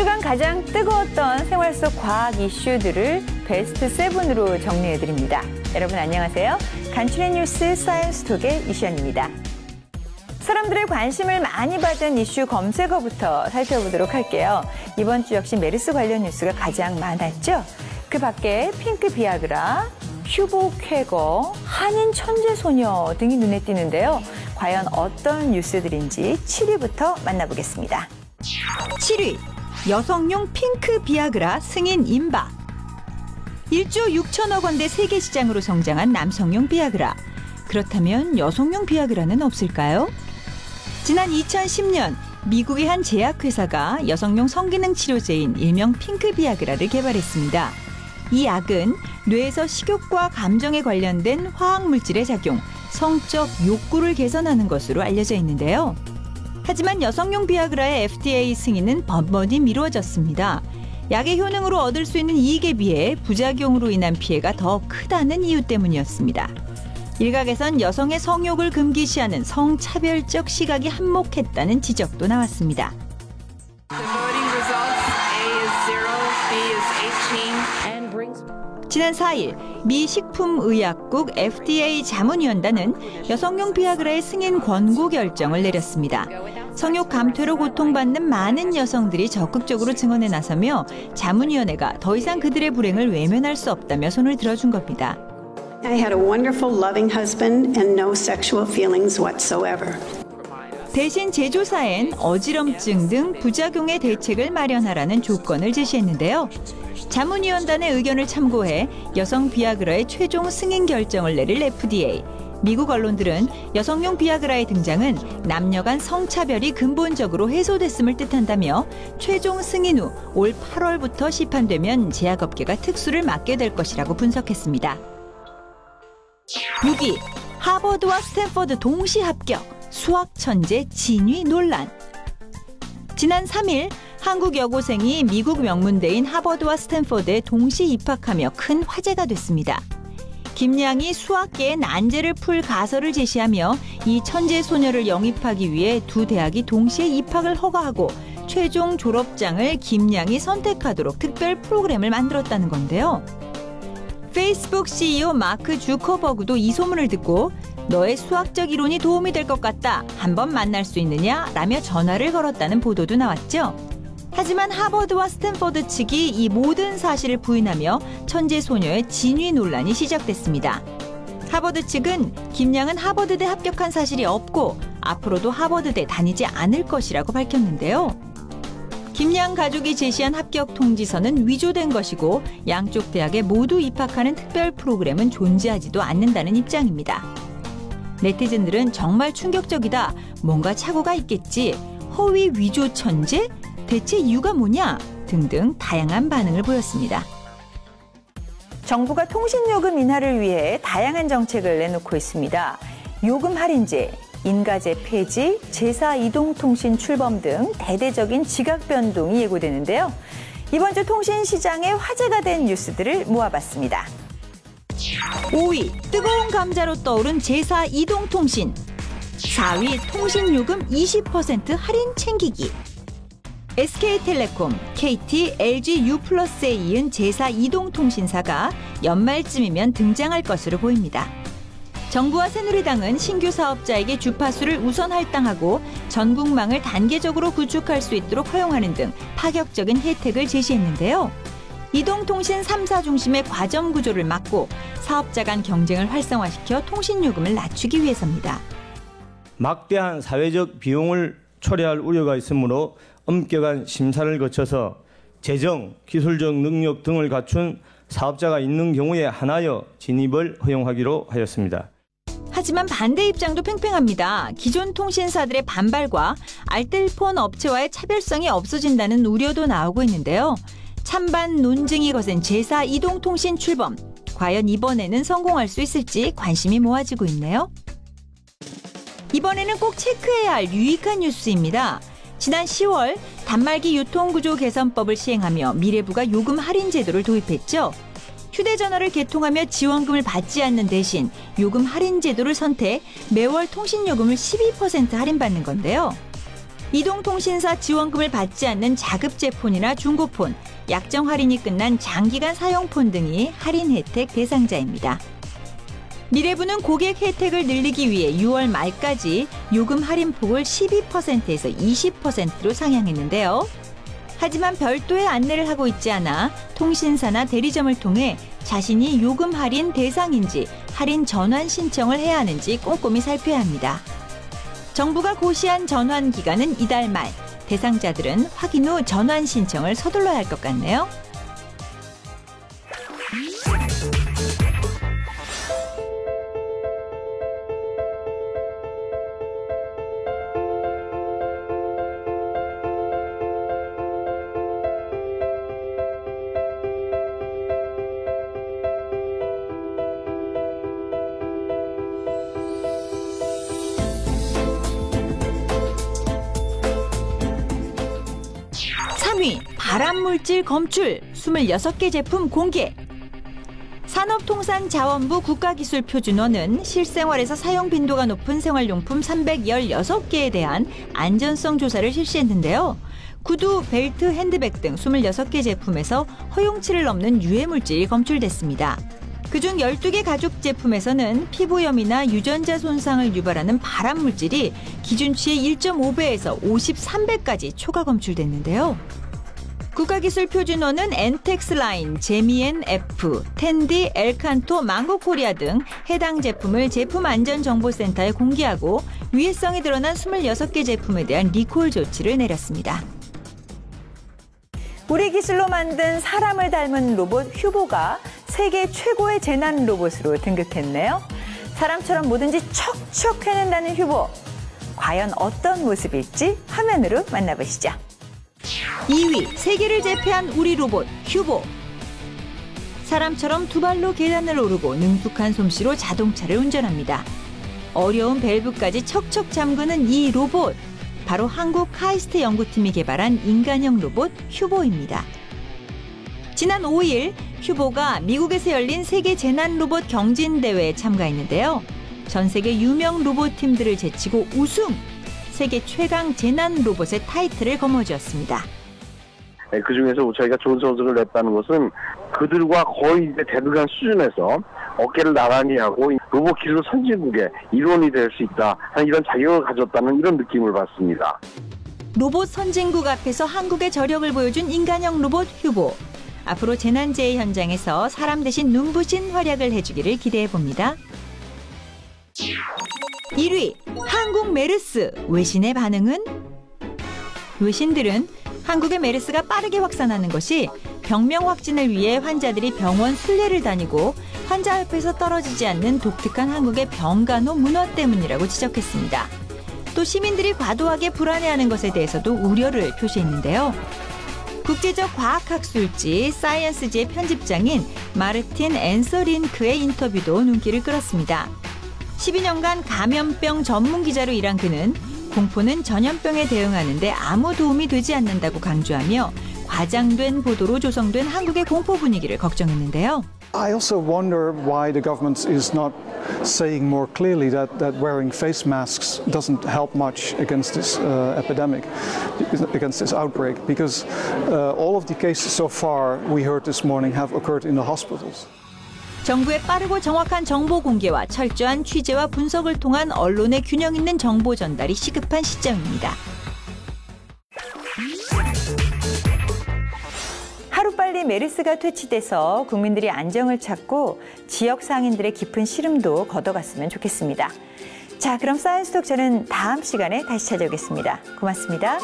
주간 가장 뜨거웠던 생활 속 과학 이슈들을 베스트 7으로 정리해드립니다. 여러분 안녕하세요. 간추린 뉴스 사이언스톡의 이시연입니다. 사람들의 관심을 많이 받은 이슈 검색어부터 살펴보도록 할게요. 이번 주 역시 메르스 관련 뉴스가 가장 많았죠. 그 밖에 핑크 비아그라, 휴보 쾌거, 한인 천재소녀 등이 눈에 띄는데요. 과연 어떤 뉴스들인지 7위부터 만나보겠습니다. 7위, 여성용 핑크 비아그라 승인 임박. 1조 6천억 원대 세계 시장으로 성장한 남성용 비아그라. 그렇다면 여성용 비아그라는 없을까요? 지난 2010년 미국의 한 제약회사가 여성용 성기능 치료제인 일명 핑크 비아그라를 개발했습니다. 이 약은 뇌에서 식욕과 감정에 관련된 화학물질의 작용, 성적 욕구를 개선하는 것으로 알려져 있는데요. 하지만 여성용 비아그라의 FDA 승인은 번번이 미뤄졌습니다. 약의 효능으로 얻을 수 있는 이익에 비해 부작용으로 인한 피해가 더 크다는 이유 때문이었습니다. 일각에선 여성의 성욕을 금기시하는 성차별적 시각이 한몫했다는 지적도 나왔습니다. 지난 4일 미 식품의약국 FDA 자문위원단은 여성용 비아그라의 승인 권고 결정을 내렸습니다. 성욕 감퇴로 고통받는 많은 여성들이 적극적으로 증언에 나서며 자문위원회가 더 이상 그들의 불행을 외면할 수 없다며 손을 들어준 겁니다. I had a wonderful, loving husband and no sexual feelings whatsoever. 대신 제조사엔 어지럼증 등 부작용의 대책을 마련하라는 조건을 제시했는데요. 자문위원단의 의견을 참고해 여성 비아그라의 최종 승인 결정을 내릴 FDA. 미국 언론들은 여성용 비아그라의 등장은 남녀 간 성차별이 근본적으로 해소됐음을 뜻한다며 최종 승인 후 올 8월부터 시판되면 제약업계가 특수를 맡게 될 것이라고 분석했습니다. 6위, 하버드와 스탠퍼드 동시 합격, 수학 천재 진위 논란. 지난 3일 한국 여고생이 미국 명문대인 하버드와 스탠퍼드에 동시 입학하며 큰 화제가 됐습니다. 김양이 수학계의 난제를 풀 가설을 제시하며 이 천재 소녀를 영입하기 위해 두 대학이 동시에 입학을 허가하고 최종 졸업장을 김양이 선택하도록 특별 프로그램을 만들었다는 건데요. 페이스북 CEO 마크 주커버그도 이 소문을 듣고 너의 수학적 이론이 도움이 될 것 같다. 한번 만날 수 있느냐? 라며 전화를 걸었다는 보도도 나왔죠. 하지만 하버드와 스탠퍼드 측이 이 모든 사실을 부인하며 천재 소녀의 진위 논란이 시작됐습니다. 하버드 측은 김양은 하버드대 합격한 사실이 없고 앞으로도 하버드대 다니지 않을 것이라고 밝혔는데요. 김양 가족이 제시한 합격 통지서는 위조된 것이고 양쪽 대학에 모두 입학하는 특별 프로그램은 존재하지도 않는다는 입장입니다. 네티즌들은 정말 충격적이다. 뭔가 착오가 있겠지. 허위 위조 천재? 대체 이유가 뭐냐? 등등 다양한 반응을 보였습니다. 정부가 통신요금 인하를 위해 다양한 정책을 내놓고 있습니다. 요금 할인제, 인가제 폐지, 제사 이동통신 출범 등 대대적인 지각 변동이 예고되는데요. 이번 주 통신 시장에 화제가 된 뉴스들을 모아봤습니다. 5위, 뜨거운 감자로 떠오른 제사 이동통신. 4위, 통신요금 20% 할인 챙기기. SK텔레콤, KT, LG U+에 이은 제사 이동통신사가 연말쯤이면 등장할 것으로 보입니다. 정부와 새누리당은 신규 사업자에게 주파수를 우선 할당하고 전국망을 단계적으로 구축할 수 있도록 허용하는 등 파격적인 혜택을 제시했는데요. 이동통신 3사 중심의 과점 구조를 막고 사업자 간 경쟁을 활성화시켜 통신요금을 낮추기 위해서입니다. 막대한 사회적 비용을 초래할 우려가 있으므로 엄격한 심사를 거쳐서 재정, 기술적 능력 등을 갖춘 사업자가 있는 경우에 한하여 진입을 허용하기로 하였습니다. 하지만 반대 입장도 팽팽합니다. 기존 통신사들의 반발과 알뜰폰 업체와의 차별성이 없어진다는 우려도 나오고 있는데요. 찬반 논쟁이 거센 제사 이동통신 출범. 과연 이번에는 성공할 수 있을지 관심이 모아지고 있네요. 이번에는 꼭 체크해야 할 유익한 뉴스입니다. 지난 10월 단말기 유통구조 개선법을 시행하며 미래부가 요금 할인 제도를 도입했죠. 휴대전화를 개통하며 지원금을 받지 않는 대신 요금 할인 제도를 선택, 매월 통신요금을 12% 할인받는 건데요. 이동통신사 지원금을 받지 않는 자급제폰이나 중고폰, 약정 할인이 끝난 장기간 사용폰 등이 할인 혜택 대상자입니다. 미래부는 고객 혜택을 늘리기 위해 6월 말까지 요금 할인폭을 12%에서 20%로 상향했는데요. 하지만 별도의 안내를 하고 있지 않아 통신사나 대리점을 통해 자신이 요금 할인 대상인지 할인 전환 신청을 해야 하는지 꼼꼼히 살펴야 합니다. 정부가 고시한 전환 기간은 이달 말. 대상자들은 확인 후 전환 신청을 서둘러야 할 것 같네요. 발암물질 검출 26개 제품 공개. 산업통상자원부 국가기술표준원은 실생활에서 사용 빈도가 높은 생활용품 316개에 대한 안전성 조사를 실시했는데요. 구두, 벨트, 핸드백 등 26개 제품에서 허용치를 넘는 유해물질이 검출됐습니다. 그중 12개 가죽 제품에서는 피부염이나 유전자 손상을 유발하는 발암물질이 기준치의 1.5배에서 53배까지 초과 검출됐는데요. 국가기술표준원은 엔텍스라인, 제미앤F, 텐디, 엘칸토, 망고코리아 등 해당 제품을 제품안전정보센터에 공개하고 위해성이 드러난 26개 제품에 대한 리콜 조치를 내렸습니다. 우리 기술로 만든 사람을 닮은 로봇 휴보가 세계 최고의 재난 로봇으로 등극했네요. 사람처럼 뭐든지 척척 해낸다는 휴보. 과연 어떤 모습일지 화면으로 만나보시죠. 2위, 세계를 제패한 우리 로봇 휴보. 사람처럼 두 발로 계단을 오르고 능숙한 솜씨로 자동차를 운전합니다. 어려운 밸브까지 척척 잠그는 이 로봇. 바로 한국 카이스트 연구팀이 개발한 인간형 로봇 휴보입니다. 지난 5일 휴보가 미국에서 열린 세계 재난 로봇 경진대회에 참가했는데요. 전 세계 유명 로봇팀들을 제치고 우승! 세계 최강 재난 로봇의 타이틀을 거머쥐었습니다. 그중에서 저희가 좋은 선수를 냈다는 것은 그들과 거의 이제 대등한 수준에서 어깨를 나란히 하고 로봇 기술 선진국의 일원이 될 수 있다 하는 이런 자격을 가졌다는 이런 느낌을 받습니다. 로봇 선진국 앞에서 한국의 저력을 보여준 인간형 로봇 휴보. 앞으로 재난재해 현장에서 사람 대신 눈부신 활약을 해주기를 기대해봅니다. 1위, 한국 메르스. 외신의 반응은? 외신들은 한국의 메르스가 빠르게 확산하는 것이 병명 확진을 위해 환자들이 병원 순례를 다니고 환자 옆에서 떨어지지 않는 독특한 한국의 병간호 문화 때문이라고 지적했습니다. 또 시민들이 과도하게 불안해하는 것에 대해서도 우려를 표시했는데요. 국제적 과학학술지 사이언스지의 편집장인 마르틴 앤서링크의 인터뷰도 눈길을 끌었습니다. 12년간 감염병 전문 기자로 일한 그는 공포는 전염병에 대응하는 데 아무 도움이 되지 않는다고 강조하며 과장된 보도로 조성된 한국의 공포 분위기를 걱정했는데요. I also wonder why the government is not saying more clearly that wearing face masks doesn't help much against this epidemic, against this outbreak, because all of the cases so far we heard this morning have occurred in the hospitals. 정부의 빠르고 정확한 정보 공개와 철저한 취재와 분석을 통한 언론의 균형 있는 정보 전달이 시급한 시점입니다. 하루빨리 메르스가 퇴치돼서 국민들이 안정을 찾고 지역 상인들의 깊은 시름도 걷어갔으면 좋겠습니다. 자, 그럼 사이언스톡 저는 다음 시간에 다시 찾아오겠습니다. 고맙습니다.